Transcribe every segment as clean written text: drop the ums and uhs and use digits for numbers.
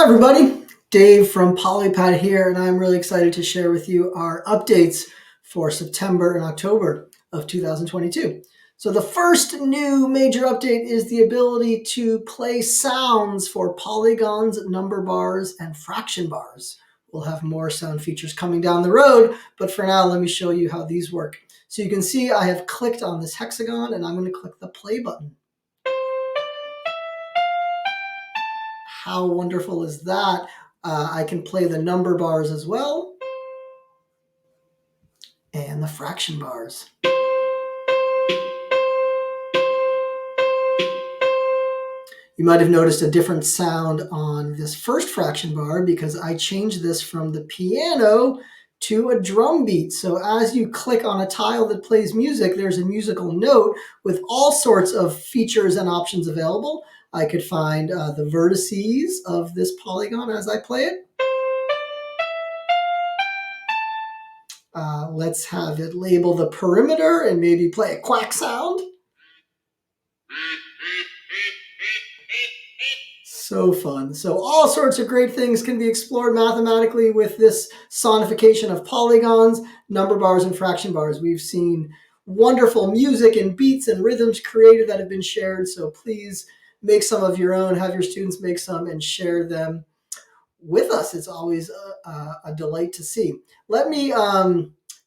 Hi, everybody. Dave from Polypad here, and I'm really excited to share with you our updates for September and October of 2022. So, the first new major update is the ability to play sounds for polygons, number bars, and fraction bars. We'll have more sound features coming down the road, but for now, let me show you how these work. So, you can see I have clicked on this hexagon, and I'm going to click the play button. How wonderful is that? I can play the number bars as well and the fraction bars. You might have noticed a different sound on this first fraction bar because I changed this from the piano to a drum beat. So as you click on a tile that plays music, there's a musical note with all sorts of features and options available. I could find the vertices of this polygon as I play it. Let's have it label the perimeter and maybe play a quack sound. So fun. So all sorts of great things can be explored mathematically with this sonification of polygons, number bars, and fraction bars. We've seen wonderful music and beats and rhythms created that have been shared. So please make some of your own, have your students make some and share them with us. It's always a delight to see. Let me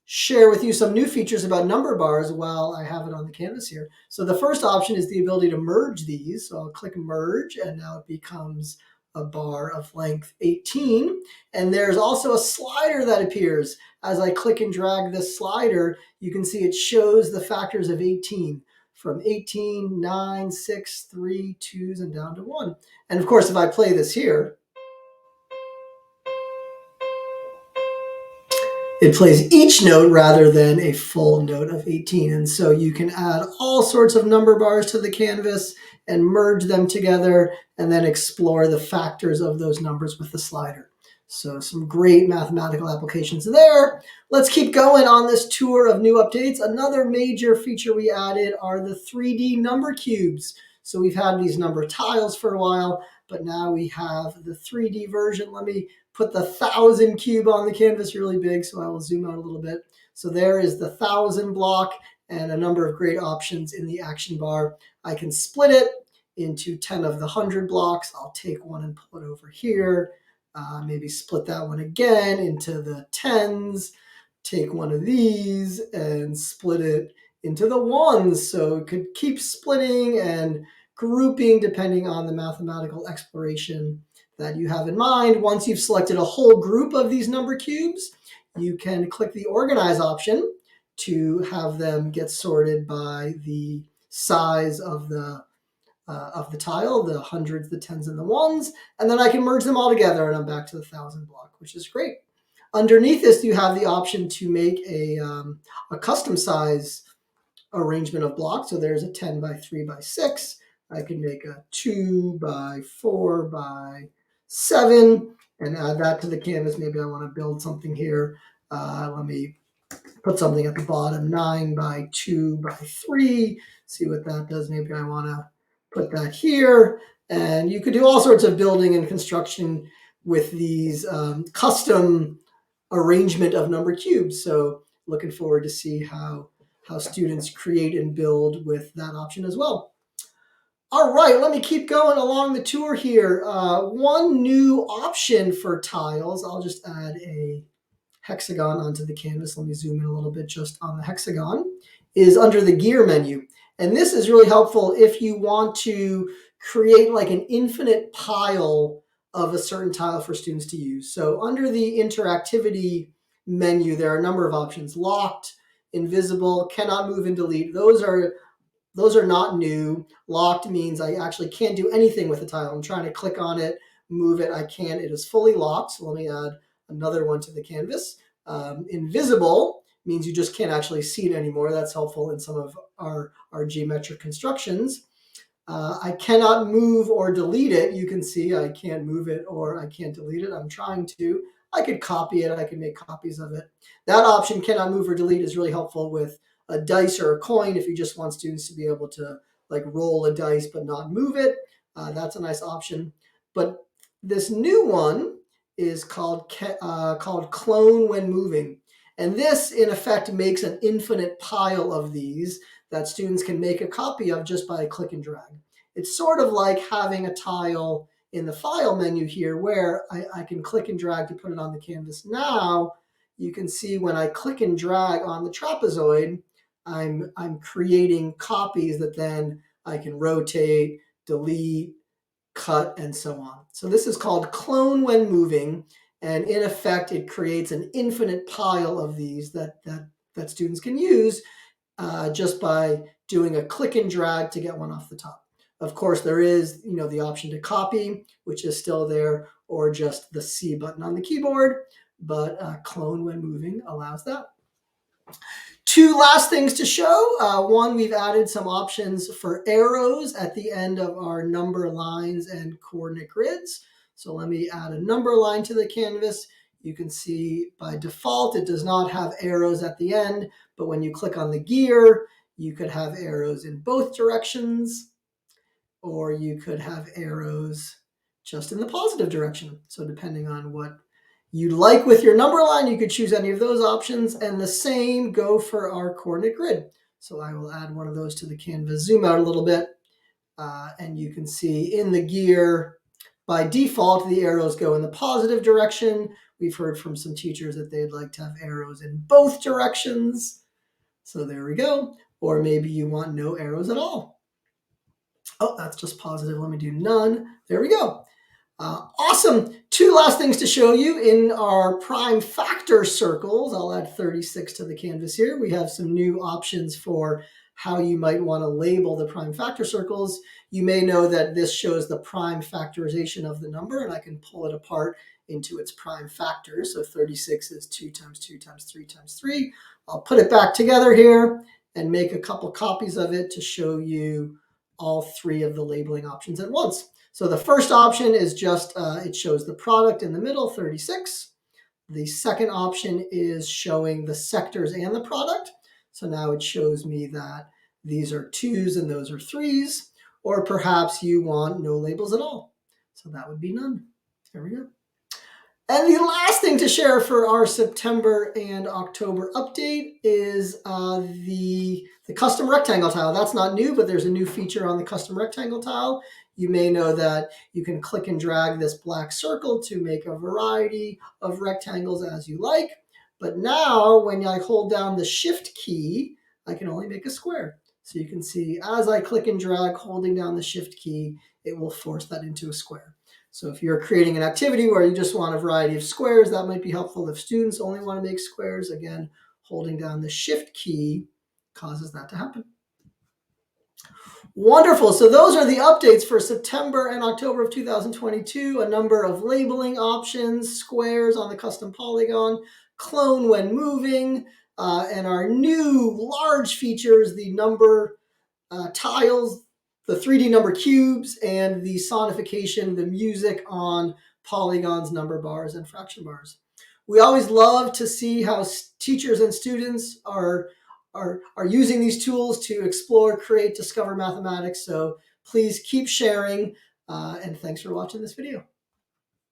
share with you some new features about number bars while I have it on the canvas here. So the first option is the ability to merge these. So I'll click merge and now it becomes a bar of length 18. And there's also a slider that appears. As I click and drag this slider, you can see it shows the factors of 18 from 18, 9, 6, 3, 2s, and down to 1. And of course, if I play this here, it plays each note rather than a full note of 18. And so you can add all sorts of number bars to the canvas and merge them together and then explore the factors of those numbers with the slider. So some great mathematical applications there. Let's keep going on this tour of new updates. Another major feature we added are the 3D number cubes. So we've had these number tiles for a while, but now we have the 3D version. Let me put the 1,000 cube on the canvas really big, so I will zoom out a little bit. So there is the 1,000 block and a number of great options in the action bar. I can split it into 10 of the 100 blocks. I'll take one and pull it over here. Maybe split that one again into the 10s. Take one of these and split it into the 1s. So it could keep splitting and grouping depending on the mathematical exploration that you have in mind. Once you've selected a whole group of these number cubes, you can click the organize option to have them get sorted by the size of the tile, the hundreds, the 10s, and the 1s, and then I can merge them all together and I'm back to the 1,000 block, which is great. Underneath this, you have the option to make a custom size arrangement of blocks. So there's a 10 by 3 by 6. I can make a 2 by 4 by 7 and add that to the canvas. Maybe I want to build something here. Let me put something at the bottom, 9 by 2 by 3. See what that does. Maybe I want to put that here. And you could do all sorts of building and construction with these custom arrangement of number cubes. So looking forward to see how students create and build with that option as well. All right, let me keep going along the tour here. One new option for tiles, I'll just add a hexagon onto the canvas. Let me zoom in a little bit just on the hexagon, is under the gear menu. And this is really helpful if you want to create like an infinite pile of a certain tile for students to use. So under the interactivity menu, there are a number of options: locked, invisible, cannot move and delete. Those are not new. Locked means I actually can't do anything with the tile. I'm trying to click on it, move it. I can't. It is fully locked. So let me add another one to the canvas. Invisible means you just can't actually see it anymore. That's helpful in some of our geometric constructions. I cannot move or delete it. You can see I can't move it or I can't delete it. I'm trying to. I could copy it. I can make copies of it. That option, cannot move or delete, is really helpful with a dice or a coin if you just want students to be able to like roll a dice but not move it. That's a nice option. But This new one is called clone when moving. And this, in effect, makes an infinite pile of these that students can make a copy of just by click and drag. It's sort of like having a tile in the file menu here where I can click and drag to put it on the canvas. Now you can see when I click and drag on the trapezoid, I'm creating copies that then I can rotate, delete, cut, and so on. So this is called clone when moving, and in effect, it creates an infinite pile of these that students can use just by doing a click and drag to get one off the top. Of course, there is the option to copy, which is still there, or just the C button on the keyboard, but clone when moving allows that. Two last things to show. One, we've added some options for arrows at the end of our number lines and coordinate grids. So let me add a number line to the canvas. You can see by default, it does not have arrows at the end, but when you click on the gear, you could have arrows in both directions, or you could have arrows just in the positive direction. So depending on what you like with your number line, you could choose any of those options, and the same go for our coordinate grid. So I will add one of those to the canvas, zoom out a little bit, and you can see in the gear, by default, the arrows go in the positive direction. We've heard from some teachers that they'd like to have arrows in both directions. So there we go. Or maybe you want no arrows at all. Oh, that's just positive. Let me do none. There we go. Awesome. Two last things to show you in our prime factor circles. I'll add 36 to the canvas here. We have some new options for how you might want to label the prime factor circles. You may know that this shows the prime factorization of the number, and I can pull it apart into its prime factors. So 36 is 2 times 2 times 3 times 3. I'll put it back together here and make a couple copies of it to show you all three of the labeling options at once. So the first option is just, it shows the product in the middle, 36. The second option is showing the sectors and the product. So now it shows me that these are 2s and those are 3s, or perhaps you want no labels at all. So that would be none. There we go. And the last thing to share for our September and October update is the custom rectangle tile. That's not new, but there's a new feature on the custom rectangle tile. You may know that you can click and drag this black circle to make a variety of rectangles as you like. But now when I hold down the Shift key, I can only make a square. So you can see as I click and drag holding down the Shift key, it will force that into a square. So if you're creating an activity where you just want a variety of squares, that might be helpful. If students only want to make squares, again, holding down the Shift key causes that to happen. Wonderful. So those are the updates for September and October of 2022. A number of labeling options, squares on the custom polygon, clone when moving, and our new large features, the number tiles, the 3D number cubes, and the sonification, the music on polygons, number bars, and fraction bars. We always love to see how teachers and students are using these tools to explore, create, discover mathematics. So please keep sharing, and thanks for watching this video.